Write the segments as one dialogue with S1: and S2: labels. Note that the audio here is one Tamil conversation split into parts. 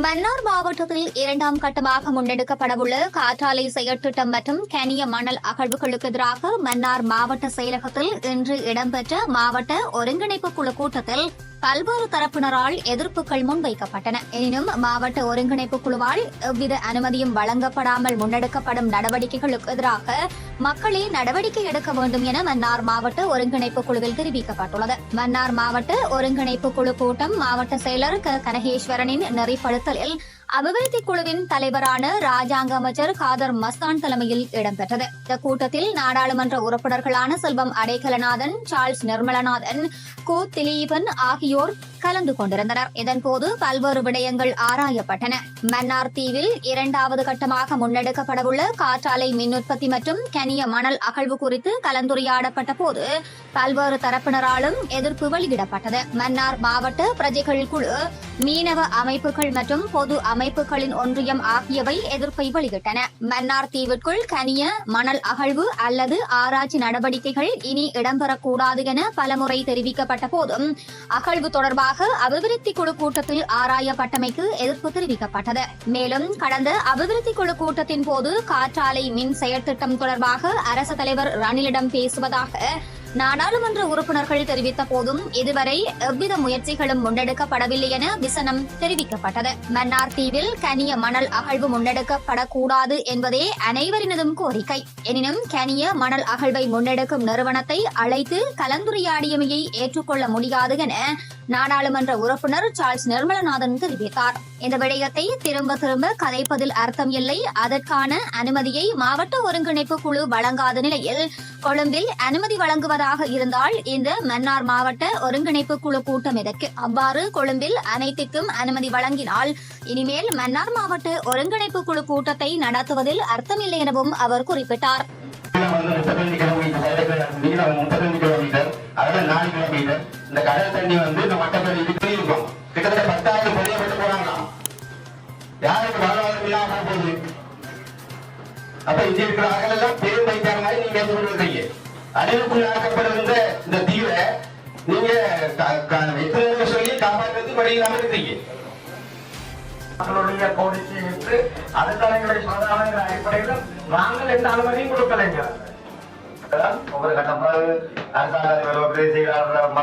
S1: மன்னார் மாவட்டத்தில் இரண்டாம் கட்டமாக முன்னெடுக்கப்படவுள்ள காற்றாலை செயற்திட்டம் மற்றும் கனிய மணல் அகழ்வுகளுக்கு எதிராக மன்னார் மாவட்ட செயலகத்தில் இன்று இடம்பெற்ற மாவட்ட ஒருங்கிணைப்பு குழு கூட்டத்தில் பல்வேறு தரப்பினரால் எதிர்ப்புகள் முன்வைக்கப்பட்டன. எனினும் மாவட்ட ஒருங்கிணைப்பு குழுவால் எவ்வித அனுமதியும் வழங்கப்படாமல் முன்னெடுக்கப்படும் நடவடிக்கைகளுக்கு எதிராக மக்களே நடவடிக்கை எடுக்க வேண்டும் என மன்னார் மாவட்ட ஒருங்கிணைப்பு குழுவில் தெரிவிக்கப்பட்டுள்ளது. மன்னார் மாவட்ட ஒருங்கிணைப்பு குழு கூட்டம் மாவட்ட செயலர் கனகேஸ்வரனின் நெறிப்படுத்தலில் அபிவிருத்தி குழுவின் தலைவரான ராஜாங்க அமைச்சர் காதர் மஸ்தான் தலைமையில் இடம்பெற்றது. இந்த கூட்டத்தில் நாடாளுமன்ற உறுப்பினர்களான செல்வம் அடைக்கலநாதன், சார்ல்ஸ் நிர்மலநாதன், கோ திலீபன் ஆகியோர் கலந்து கொண்டிருந்தனர். இதன்போது பல்வேறு விடயங்கள் ஆராயப்பட்டன. மன்னார் தீவில் இரண்டாவது கட்டமாக முன்னெடுக்கப்படவுள்ள காற்றாலை மின் உற்பத்தி மற்றும் கனிய மணல் அகழ்வு குறித்து கலந்துரையாடப்பட்ட போது பல்வேறு தரப்பினராலும் எதிர்ப்பு வெளியிடப்பட்டது. மன்னார் மாவட்ட பிரஜைகள் குழு, மீனவ அமைப்புகள் மற்றும் பொது அமைப்புகளின் ஒன்றியம் ஆகியவை எதிர்ப்பை வெளியிட்டன. மன்னார் தீவிற்குள் கனிய மணல் அகழ்வு அல்லது ஆராய்ச்சி நடவடிக்கைகள் இனி இடம்பெறக்கூடாது என பலமுறை தெரிவிக்கப்பட்ட போதும் அகழ்வு தொடர்பாக அபிவிருத்தி குழு கூட்டத்தில் ஆராயப்பட்டமைக்கு எதிர்ப்பு தெரிவிக்கப்பட்டது. மேலும் கடந்த அபிவிருத்தி குழு கூட்டத்தின் போது காற்றாலை மின் செயற்திட்டம் தொடர்பாக அரசு தலைவர் ரணிலிடம் பேசுவதாக நாடாளுமன்ற உறுப்பினர்கள் தெரிவித்த போதும் இதுவரை எவ்வித முயற்சிகளும் முன்னெடுக்கப்படவில்லை என விசனம் தெரிவிக்கப்பட்டது. மன்னார் தீவில் கனிய மணல் அகழ்வு முன்னெடுக்கப்படக்கூடாது என்பதே அனைவரினதும் கோரிக்கை. எனினும் கனிய மணல் அகழ்வை முன்னெடுக்கும் நிறுவனத்தை அழைத்து கலந்துரையாடியமையை ஏற்றுக்கொள்ள முடியாது என நாடாளுமன்ற உறுப்பினர் சார்ல்ஸ் நிர்மலநாதன் தெரிவித்தார். இந்த விடயத்தை திரும்ப திரும்ப கதைப்பதில் அர்த்தம் இல்லை. அதற்கான அனுமதியை மாவட்ட ஒருங்கிணைப்பு குழு வழங்காத நிலையில் கொழும்பில் அனுமதி வழங்குவதாக இருந்தால் இந்த மன்னார் மாவட்ட ஒருங்கிணைப்பு குழு கூட்டம் எதற்கு? அவ்வாறு கொழும்பில் அனைத்திற்கும் அனுமதி வழங்கினால் இனிமேல் மன்னார் மாவட்ட ஒருங்கிணைப்பு குழு கூட்டத்தை நடத்துவதில் அர்த்தமில்லை எனவும் அவர் குறிப்பிட்டார்.
S2: இந்த கடல் தண்ணி இந்த மட்டப்பள்ளி இருக்கும் கிட்டத்தட்ட 10,000 பெரிய பட்டு போறாங்களாம். யாருக்கு வாழ்வாதாரம் இல்லாம போகுது? அப்ப இங்க இருக்கிற ஆட்கள் எல்லாம் பேர் வைத்தாங்க மாதிரி நீங்க சொல்றீங்க. அணிலுக்குள் ஆக்கப்படுகின்ற இந்த தீவை நீங்க எத்தனை சொல்லி காப்பாற்றுறது படிக்கலாம இருக்கீங்க. மக்களுடைய கோரிக்கை ஏற்று அடுத்தவர்களை சாதாரண அடிப்படையில் நாங்கள் எந்த அனுமதியும் கொடுக்கலைங்க. ஒவ்வொரு கட்டம் அரசாங்க செயலாளர்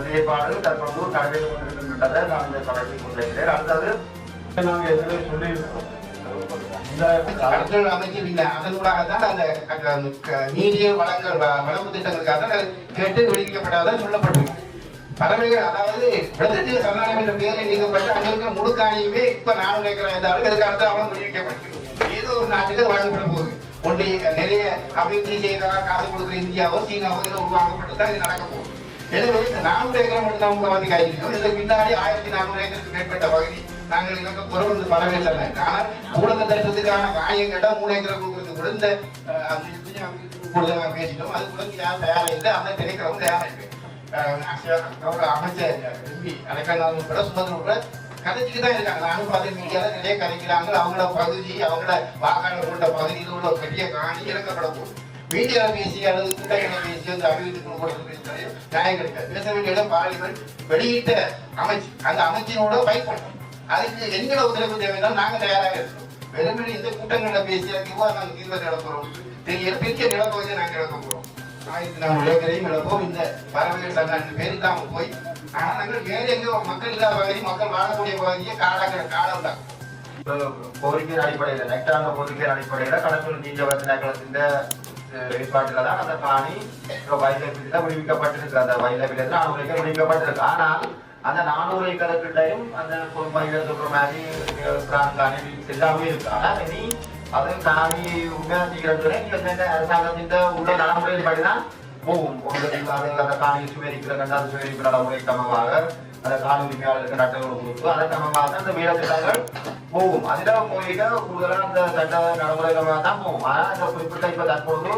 S2: செயற்பாடு தற்போது நடைபெற்றுக் கொண்டிருக்கின்றதை நான் இந்த தொடர்பை கொண்டிருக்கிறேன். அடுத்தது நாங்கள் எதுவுமே சொல்லியிருக்கோம். அதனூடாகத்தான் அந்த நீதிய வளங்கள் வளர்ப்பு திட்டங்களுக்காக கேட்டு வெளியிடப்படாத சொல்லப்பட்டிருக்கு. பறவைகள் அதாவது பிரதேச சரணாலயம் என்ற பெயரை நீக்கப்பட்டு அங்க இருக்கிற முழுக்காணியுமே இப்ப 4 ஏக்கர் இருந்தாலும் எதுக்காக அவன் விடுவிக்கப்பட்டிருக்கு. ஏதோ ஒரு நாட்டுக்கு வழங்கப்பட போகுது. ஒன்று நிறைய அபிவிருத்தி செய்ததாக காசு கொடுக்குற இந்தியாவோ சீனாவோ உருவாக்கப்பட்டுதான் இது நடக்க போகுது. எனவே இந்த 4 ஏக்கர் மட்டும் அவங்க வந்து கையிருக்கோம். இதுக்கு பின்னாடி 1400 ஏக்கருக்கு மேற்பட்ட பகுதி நாங்கள் இலக்க குறைந்து பரவாயில்லை. ஆனால் ஊடக தரிசனத்துக்கான காயங்கள்ட 3 ஏக்கர் கொடுக்கறது கூட இந்த கூடுதலாக பேசிட்டோம். அது கூட யாரும் தயாராக இல்லை. அந்த திணைக்களவும் தயாராக இருக்கு. அமைச்சர் அடைக்கலாவும் கூட சுமந்திரம் கூட கதைச்சிட்டு தான் இருக்காங்க. நானும் பார்த்து மீடியால நிறைய கதைக்கிறாங்க. அவங்களோட பகுதி அவங்களோட வாக்காளர் கொண்ட பகுதியில் உள்ள பெரிய காணி இறக்கப்பட போகுது. மீடியா பேசி அல்லது கூட்டங்களை பேசி அந்த அபிவிருத்தி நியாயம் கிடைக்காது. பேச வேண்டிய இடம் பாலிமர் வெளியிட்ட அமைச்சு அந்த அமைச்சினோட ஃபைட் பண்ணோம். அதுக்கு எங்களோட உதவி தேவைதான் நாங்கள் தயாராக இருக்கோம். வெறுமனே இந்த கூட்டங்களை பேசி நாங்கள் தீர்வு நடப்புறோம். பெரிய நிலப்பகுதியை நாங்கள் இழக்க போறோம். 1400 ஏக்கரையும் இழப்போம். இந்த பறவைகள் சங்கம் பேரு தான் போய் ஆனால் நாங்கள் வேற எங்கேயோ மக்கள் இல்லாத பகுதி மக்கள் வாழக்கூடிய பகுதியை காலம் தான் கோரிக்கையின் அடிப்படையில் நெக்டான கோரிக்கையின் அடிப்படையில் கடற்கரை நீண்டவத்தின் வெளிப்பாட்டில் தான் அந்த காணி வைலபில விடுவிக்கப்பட்டிருக்கு. அந்த வைலபில 400 ஏக்கர் விடுவிக்கப்பட்டிருக்கு. ஆனால் அந்த 400 ஏக்கருக்கிட்டையும் அந்த சொல்ற மாதிரி எல்லாமே இருக்கு. ஆனால் இனி அது காணி உண்மையாகிறதுல நீங்க அரசாங்கத்தின் உள்ள நடைமுறையில் படிதான் போகும். அந்த காணி சுவரிக்கிற 2வது சுவரிக்கிற நடைமுறை சமமாக அந்த காணி உரிமையாளருக்கு நட்டங்கள் கொடுத்து அதன் சமமாக அந்த வீட திட்டங்கள் போகும். அதில் போயிட்டு கூடுதலாக அந்த சட்ட நடைமுறைகளாக தான் போகும். ஆனால் அந்த குறிப்பிட்ட இப்ப தற்போது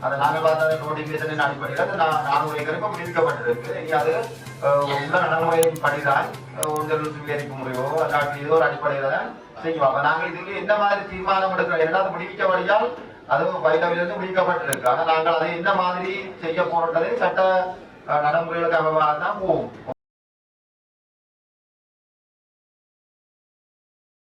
S2: அந்த நாங்கள் பார்த்த நோட்டிபிகேஷனின் அடிப்படையில் அந்த 400 ஏக்கர் இப்ப விடுவிக்கப்பட்டிருக்கு. இனி அது உள்ள நடைமுறையின் படிதான் ஒன்றரை சுவீகரிப்பு முறையோ அல்லாட்டி ஏதோ ஒரு அடிப்படையில தான் செய்வாங்க. நாங்கள் இதுக்கு எந்த மாதிரி தீர்மானம் எடுக்கிறோம் எல்லாரும் முடிவிக்கபடியால் அது வைலவிலிருந்து முடிக்கப்பட்டிருக்கு. ஆனால் நாங்கள் அதை எந்த மாதிரி செய்ய போறதை சட்ட நடைமுறைகளுக்கு அமைவாக தான் போவோம்.